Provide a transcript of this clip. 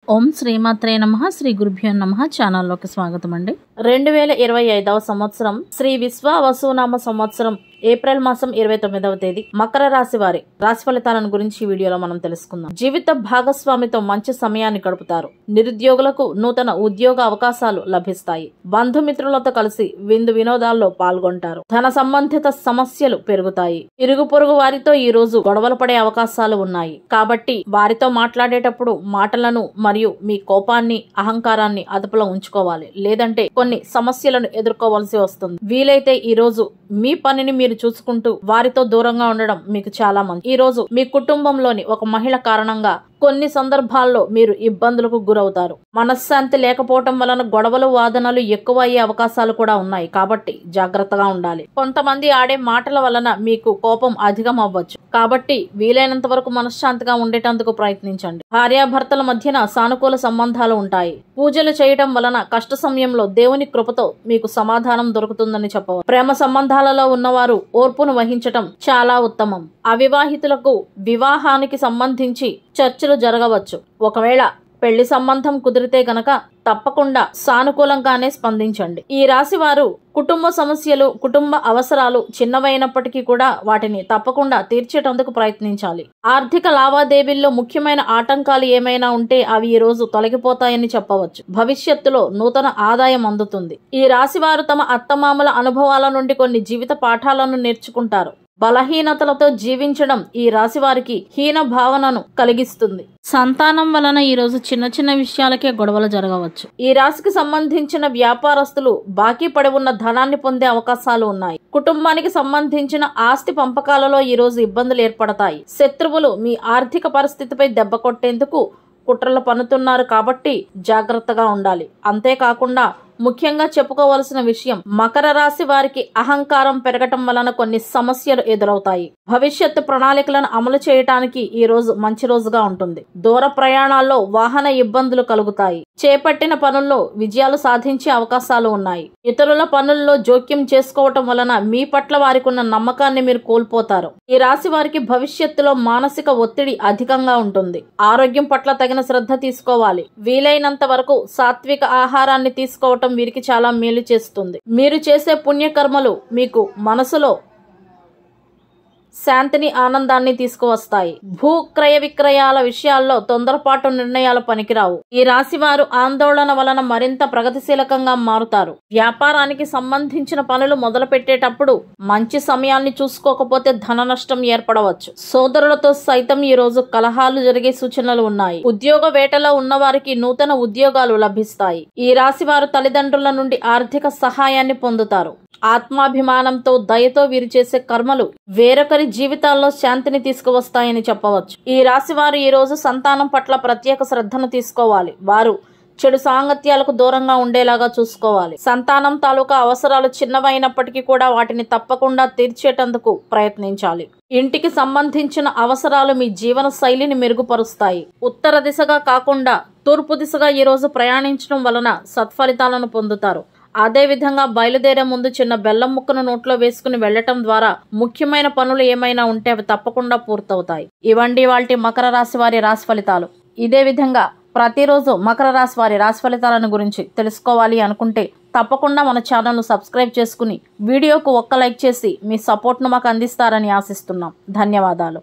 ఓం శ్రీమాత్రే నమః శ్రీ గురుభ్యో నమః ఛానల్లోకి స్వాగతం అండి. 2025వ సంవత్సరం శ్రీ విశ్వావసునామ సంవత్సరం ఏప్రిల్ మాసం 29వ తేదీ మకర రాశి వారి రాశి ఫలితాలను గురించి ఈ వీడియోలో మనం తెలుసుకుందాం. జీవిత భాగస్వామితో మంచి సమయాన్ని గడుపుతారు. నిరుద్యోగులకు నూతన ఉద్యోగ అవకాశాలు లభిస్తాయి. బంధుమిత్రులతో కలిసి విందు వినోదాల్లో పాల్గొంటారు. ధన సంబంధిత సమస్యలు పెరుగుతాయి. ఇరుగు పొరుగు వారితో ఈ రోజు గొడవలు పడే అవకాశాలు ఉన్నాయి. కాబట్టి వారితో మాట్లాడేటప్పుడు మాటలను మరియు మీ కోపాన్ని అహంకారాన్ని అదుపులో ఉంచుకోవాలి. లేదంటే కొన్ని సమస్యలను ఎదుర్కోవాల్సి వస్తుంది. వీలైతే ఈ రోజు మీ పనిని మీరు చూసుకుంటూ వారితో దూరంగా ఉండడం మీకు చాలా మంచిది. ఈ రోజు మీ కుటుంబంలోని ఒక మహిళ కారణంగా కొన్ని సందర్భాల్లో మీరు ఇబ్బందులకు గురవుతారు. మనశ్శాంతి లేకపోవటం వలన గొడవలు వాదనలు ఎక్కువ అయ్యే అవకాశాలు కూడా ఉన్నాయి. కాబట్టి జాగ్రత్తగా ఉండాలి. కొంతమంది ఆడే మాటల వలన మీకు కోపం అధికం అవ్వచ్చు. కాబట్టి వీలైనంత వరకు మనశ్శాంతిగా ఉండేటందుకు ప్రయత్నించండి. భార్యాభర్తల మధ్యన సానుకూల సంబంధాలు ఉంటాయి. పూజలు చేయటం వలన కష్ట సమయంలో దేవుని కృపతో మీకు సమాధానం దొరుకుతుందని చెప్పవచ్చు. ప్రేమ సంబంధాలలో ఉన్నవారు ఓర్పును వహించటం చాలా ఉత్తమం. అవివాహితులకు వివాహానికి సంబంధించి చర్చలు జరగవచ్చు. ఒకవేళ పెళ్లి సంబంధం కుదిరితే గనక తప్పకుండా సానుకూలంగానే స్పందించండి. ఈ రాశి వారు కుటుంబ సమస్యలు, కుటుంబ అవసరాలు చిన్నవైనప్పటికీ కూడా వాటిని తప్పకుండా తీర్చేటందుకు ప్రయత్నించాలి. ఆర్థిక లావాదేవీల్లో ముఖ్యమైన ఆటంకాలు ఏమైనా ఉంటే అవి ఈ రోజు తొలగిపోతాయని చెప్పవచ్చు. భవిష్యత్తులో నూతన ఆదాయం అందుతుంది. ఈ రాశి వారు తమ అత్తమామల అనుభవాల నుండి కొన్ని జీవిత పాఠాలను నేర్చుకుంటారు. బలహీనతలతో జీవించడం ఈ రాశి వారికి హీన భావనను కలిగిస్తుంది. సంతానం వలన ఈ రోజు చిన్న చిన్న విషయాలకే గొడవలు జరగవచ్చు. ఈ రాశికి సంబంధించిన వ్యాపారస్తులు బాకీ పడి ఉన్న ధనాన్ని పొందే అవకాశాలు ఉన్నాయి. కుటుంబానికి సంబంధించిన ఆస్తి పంపకాలలో ఈ రోజు ఇబ్బందులు ఏర్పడతాయి. శత్రువులు మీ ఆర్థిక పరిస్థితిపై దెబ్బ కొట్టేందుకు కుట్రలు పన్నుతున్నారు. కాబట్టి జాగ్రత్తగా ఉండాలి. అంతేకాకుండా ముఖ్యంగా చెప్పుకోవలసిన విషయం, మకర రాశి వారికి అహంకారం పెరగటం వలన కొన్ని సమస్యలు ఎదురవుతాయి. భవిష్యత్తు ప్రణాళికలను అమలు చేయటానికి ఈ రోజు మంచి రోజుగా ఉంటుంది. దూర ప్రయాణాల్లో వాహన ఇబ్బందులు కలుగుతాయి. చేపట్టిన పనుల్లో విజయాలు సాధించే అవకాశాలు ఉన్నాయి. ఇతరుల పనుల్లో జోక్యం చేసుకోవటం వలన మీ పట్ల వారికి ఉన్న నమ్మకాన్ని మీరు కోల్పోతారు. ఈ రాశి వారికి భవిష్యత్తులో మానసిక ఒత్తిడి అధికంగా ఉంటుంది. ఆరోగ్యం పట్ల తగిన శ్రద్ధ తీసుకోవాలి. వీలైనంత వరకు సాత్విక ఆహారాన్ని తీసుకోవటం వీరికి చాలా మేలు చేస్తుంది. మీరు చేసే పుణ్యకర్మలు మీకు మనసులో శాంతిని, ఆనందాన్ని తీసుకువస్తాయి. భూ క్రయ విక్రయాల విషయాల్లో తొందరపాటు నిర్ణయాలు పనికిరావు. ఈ రాశి వారు ఆందోళన వలన మరింత ప్రగతిశీలకంగా మారుతారు. వ్యాపారానికి సంబంధించిన పనులు మొదలు పెట్టేటప్పుడు మంచి సమయాన్ని చూసుకోకపోతే ధన నష్టం ఏర్పడవచ్చు. సోదరులతో సైతం ఈ రోజు కలహాలు జరిగే సూచనలు ఉన్నాయి. ఉద్యోగ వేటలో ఉన్న వారికి నూతన ఉద్యోగాలు లభిస్తాయి. ఈ రాశి వారు తల్లిదండ్రుల నుండి ఆర్థిక సహాయాన్ని పొందుతారు. ఆత్మాభిమానంతో, దయతో వీరు చేసే కర్మలు వేరొకరి జీవితాల్లో శాంతిని తీసుకువస్తాయని చెప్పవచ్చు. ఈ రాశి వారు ఈ రోజు సంతానం పట్ల ప్రత్యేక శ్రద్ధను తీసుకోవాలి. వారు చెడు సాంగత్యాలకు దూరంగా ఉండేలాగా చూసుకోవాలి. సంతానం తాలూకా అవసరాలు చిన్నవైనప్పటికీ కూడా వాటిని తప్పకుండా తీర్చేటందుకు ప్రయత్నించాలి. ఇంటికి సంబంధించిన అవసరాలు మీ జీవన శైలిని మెరుగుపరుస్తాయి. ఉత్తర దిశగా కాకుండా తూర్పు దిశగా ఈ రోజు ప్రయాణించడం వలన సత్ఫలితాలను పొందుతారు. అదే విధంగా బయలుదేరే ముందు చిన్న బెల్లం ముక్కను నోట్లో వేసుకుని వెళ్లటం ద్వారా ముఖ్యమైన పనులు ఏమైనా ఉంటే అవి తప్పకుండా పూర్తవుతాయి. ఇవండి వాటి మకర రాశి వారి రాశి ఫలితాలు. ఇదే విధంగా ప్రతిరోజు మకర రాశి వారి రాశి ఫలితాలను గురించి తెలుసుకోవాలి అనుకుంటే తప్పకుండా మన ఛానల్ను సబ్స్క్రైబ్ చేసుకుని వీడియోకు ఒక్క లైక్ చేసి మీ సపోర్ట్ను మాకు అందిస్తారని ఆశిస్తున్నాం. ధన్యవాదాలు.